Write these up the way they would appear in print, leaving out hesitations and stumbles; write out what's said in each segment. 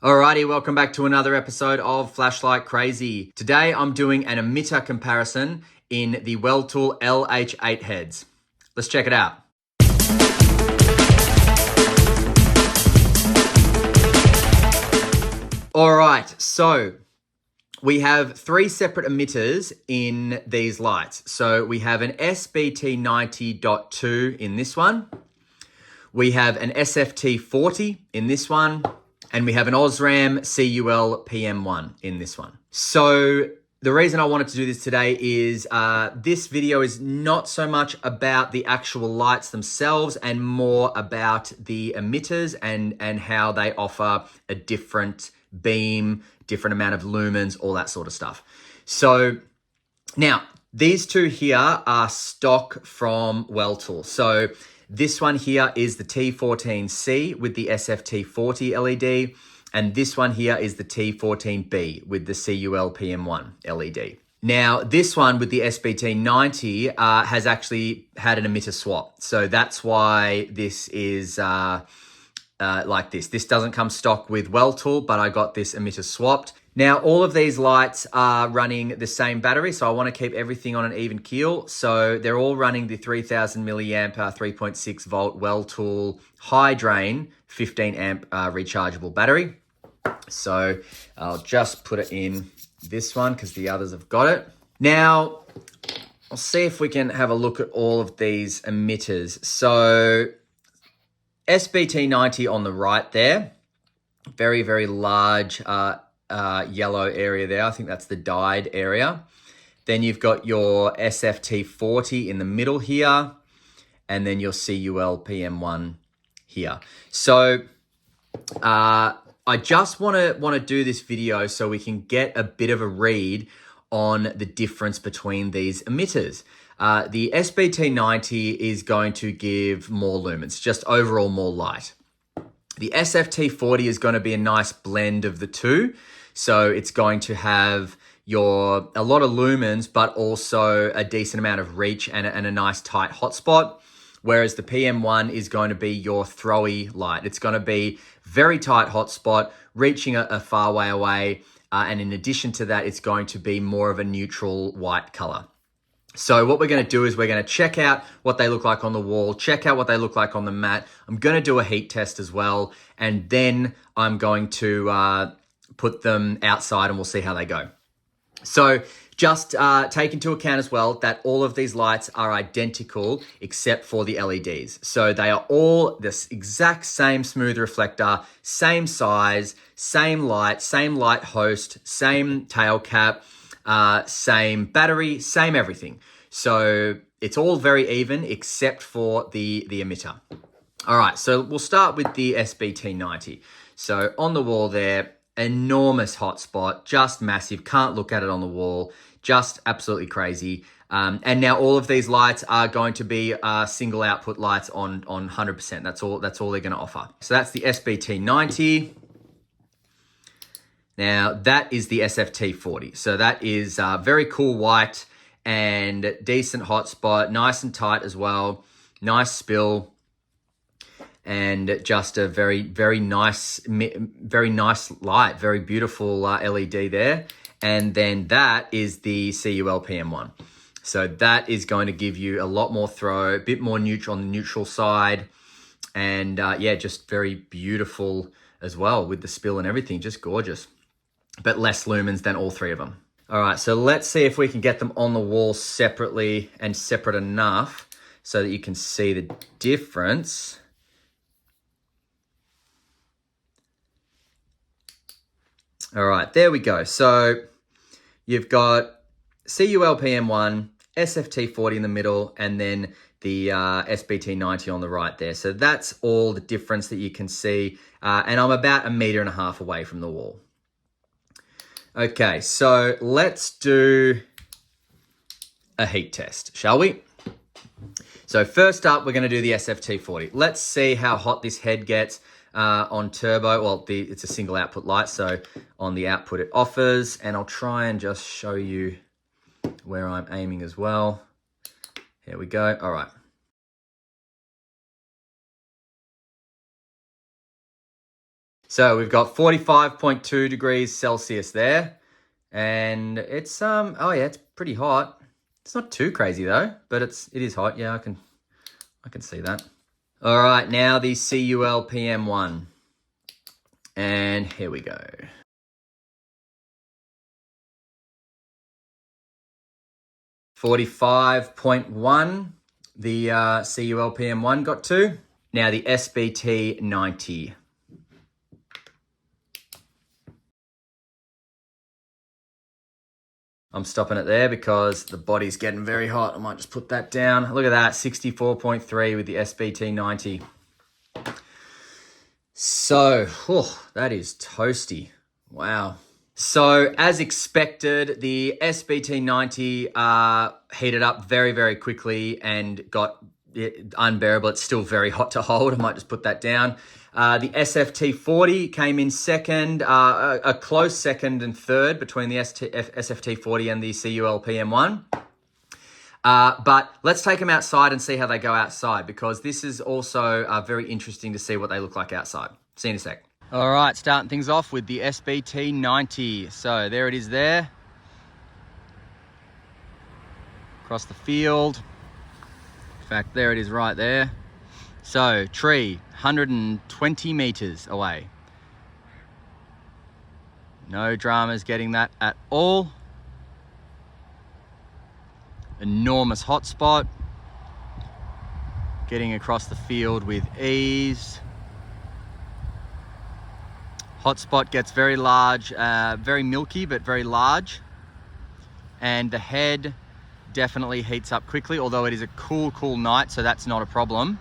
Alrighty, welcome back to another episode of Flashlight Crazy. Today I'm doing an emitter comparison in the Weltool LH8 heads. Let's check it out. Alright, so we have three separate emitters in these lights. So we have an SBT90.2 in this one. We have an SFT40 in this one. And we have an Osram CULPM1 in this one. So the reason I wanted to do this today is this video is not so much about the actual lights themselves and more about the emitters and how they offer a different beam, different amount of lumens, all that sort of stuff. So now these two here are stock from Weltool. So this one here is the T14C with the SFT40 LED, and this one here is the T14B with the CULPM1 LED. Now, this one with the SBT90 has actually had an emitter swap, so that's why this is like this. This doesn't come stock with Weltool, but I got this emitter swapped. Now, all of these lights are running the same battery, so I want to keep everything on an even keel. So they're all running the 3000 milliamp 3.6 volt Weltool high drain 15 amp rechargeable battery. So I'll just put it in this one because the others have got it. Now, I'll see if we can have a look at all of these emitters. So SBT90 on the right there, very, very large yellow area there. I think that's the dyed area. Then you've got your SFT40 in the middle here, and then your CULPM1 here. So I just want to do this video so we can get a bit of a read on the difference between these emitters. The SBT90 is going to give more lumens, just overall more light. The SFT40 is going to be a nice blend of the two. So it's going to have a lot of lumens, but also a decent amount of reach and a nice tight hotspot. Whereas the PM1 is going to be your throwy light. It's going to be very tight hotspot, reaching a far way away. And in addition to that, it's going to be more of a neutral white color. So what we're going to do is we're going to check out what they look like on the wall, check out what they look like on the mat. I'm going to do a heat test as well. And then I'm going to put them outside and we'll see how they go. So just take into account as well that all of these lights are identical except for the LEDs. So they are all this exact same smooth reflector, same size, same light host, same tail cap, same battery, same everything. So it's all very even except for the emitter. All right, so we'll start with the SBT90. So on the wall there, enormous hotspot, just massive, can't look at it on the wall, just absolutely crazy. And now all of these lights are going to be single output lights on 100%. That's all they're going to offer. So that's the SBT90. Now that is the SFT40. So that is very cool white and decent hotspot, nice and tight as well, nice spill. And just a very, very nice light, very beautiful LED there. And then that is the CULPM1. So that is going to give you a lot more throw, a bit more neutral on the neutral side. And yeah, just very beautiful as well with the spill and everything, just gorgeous. But less lumens than all three of them. All right, so let's see if we can get them on the wall separately and separate enough so that you can see the difference. All right, there we go. So you've got CULPM1, SFT40 in the middle, and then the SBT90 on the right there. So that's all the difference that you can see. And I'm about 1.5 meters away from the wall. Okay, so let's do a heat test, shall we? So first up, we're going to do the SFT40. Let's see how hot this head gets. On turbo, well, it's a single output light, so on the output it offers, and I'll try and just show you where I'm aiming as well. Here we go. All right. So we've got 45.2 degrees Celsius there. And it's, oh yeah, it's pretty hot. It's not too crazy though, but it is hot. Yeah, I can see that. All right, now the CULPM1. And here we go. 45.1, the CULPM1 got to. Now the SBT90. I'm stopping it there because the body's getting very hot. I might just put that down. Look at that, 64.3 with the SBT90. So, that is toasty. Wow. So, as expected, the SBT90 heated up very, very quickly and got unbearable. It's still very hot to hold. I might just put that down. The SFT40 came in second, a close second and third between the SFT40 and the CULPM1. But let's take them outside and see how they go outside, because this is also very interesting to see what they look like outside. See you in a sec. All right, starting things off with the SBT90. So there it is there. Across the field. In fact, there it is right there. So, tree, 120 meters away. No dramas getting that at all. Enormous hotspot. Getting across the field with ease. Hotspot gets very large, very milky, but very large. And the head definitely heats up quickly, although it is a cool night, so that's not a problem.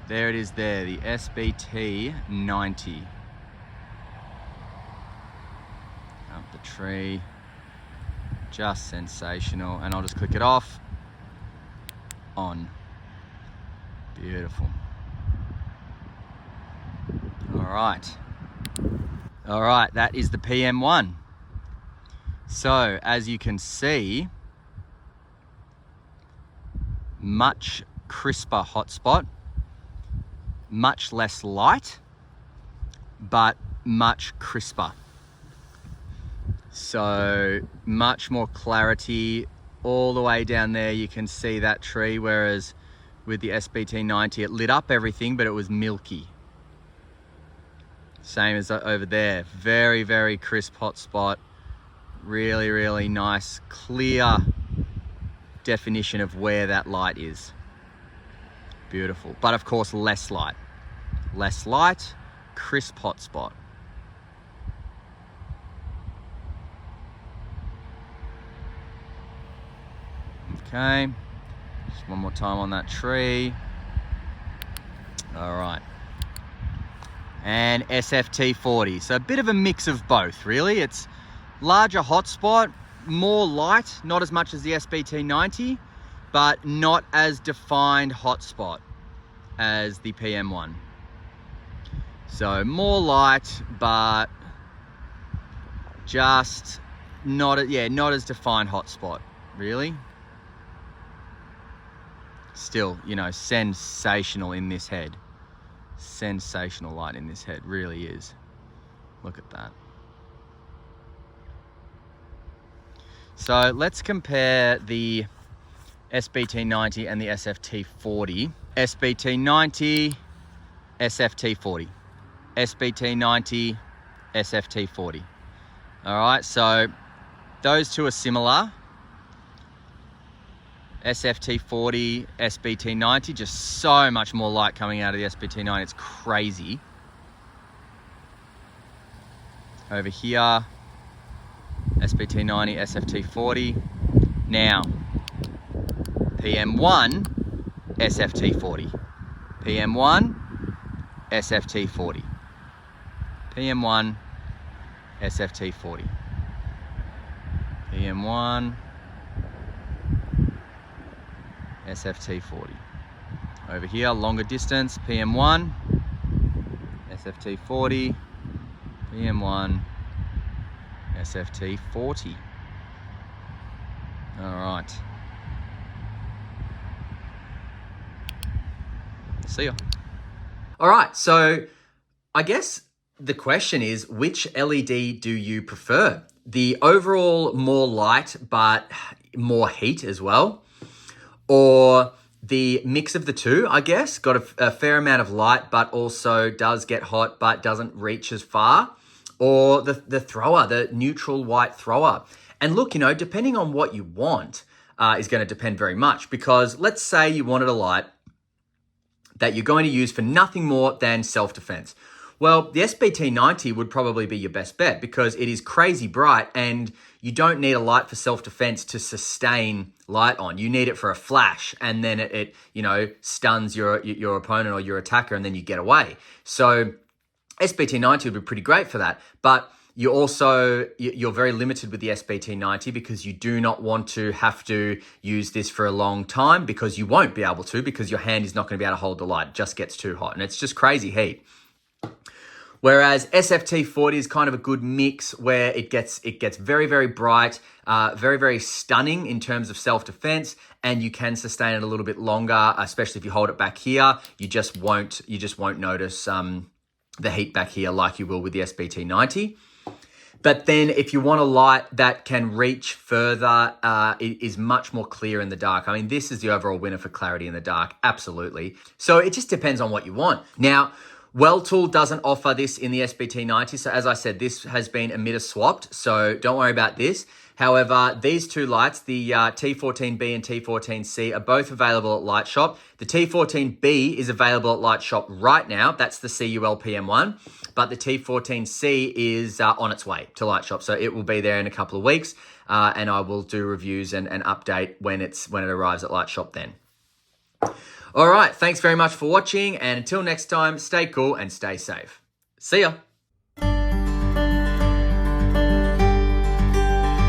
There it is there, the SBT90. Up the tree. Just sensational. And I'll just click it off. On. Beautiful. Alright. Alright, that is the PM1. So, as you can see, much crisper hotspot. Much less light, but much crisper. So much more clarity all the way down there. You can see that tree, whereas with the SBT90 it lit up everything, but it was milky. Same as over there. Very, very crisp hotspot. Really, really nice, clear definition of where that light is. Beautiful, but of course less light. Less light, crisp hotspot. Okay, just one more time on that tree. All right. And SFT40, so a bit of a mix of both, really. It's larger hotspot, more light, not as much as the SBT90, but not as defined hotspot as the PM1. So more light, but just not as defined hotspot, really. Still, you know, sensational in this head. Sensational light in this head, really is. Look at that. So let's compare the SBT90 and the SFT40. SBT90, SFT40. SBT90, SFT40. All right, so those two are similar. SFT40, SBT90, just so much more light coming out of the SBT90. It's crazy. Over here, SBT90, SFT40. Now, PM1, SFT40. PM1, SFT40. PM1, SFT40. PM1, SFT40. Over here, longer distance, PM1, SFT40, PM1, SFT40. All right. See ya. All right, so I guess the question is, which LED do you prefer? The overall more light, but more heat as well? Or the mix of the two, I guess? Got a fair amount of light, but also does get hot, but doesn't reach as far? Or the thrower, the neutral white thrower? And look, depending on what you want, is going to depend very much, because let's say you wanted a light that you're going to use for nothing more than self-defense. Well, the SBT90 would probably be your best bet because it is crazy bright and you don't need a light for self-defense to sustain light on. You need it for a flash, and then it stuns your opponent or your attacker, and then you get away. So SBT90 would be pretty great for that. But you're very limited with the SBT90 because you do not want to have to use this for a long time, because you won't be able to, because your hand is not going to be able to hold the light. It just gets too hot and it's just crazy heat. Whereas SFT40 is kind of a good mix where it gets very, very bright, very, very stunning in terms of self-defense, and you can sustain it a little bit longer, especially if you hold it back here. You just won't notice the heat back here like you will with the SBT90. But then if you want a light that can reach further, it is much more clear in the dark. I mean, this is the overall winner for clarity in the dark, absolutely. So it just depends on what you want. Now, Weltool doesn't offer this in the SBT90. So as I said, this has been emitter swapped, so don't worry about this. However, these two lights, the T14B and T14C, are both available at Liteshop. The T14B is available at Liteshop right now. That's the CULPM1. But the T14C is on its way to Liteshop. So it will be there in a couple of weeks. And I will do reviews and update when it arrives at Liteshop then. All right, thanks very much for watching. And until next time, stay cool and stay safe. See ya.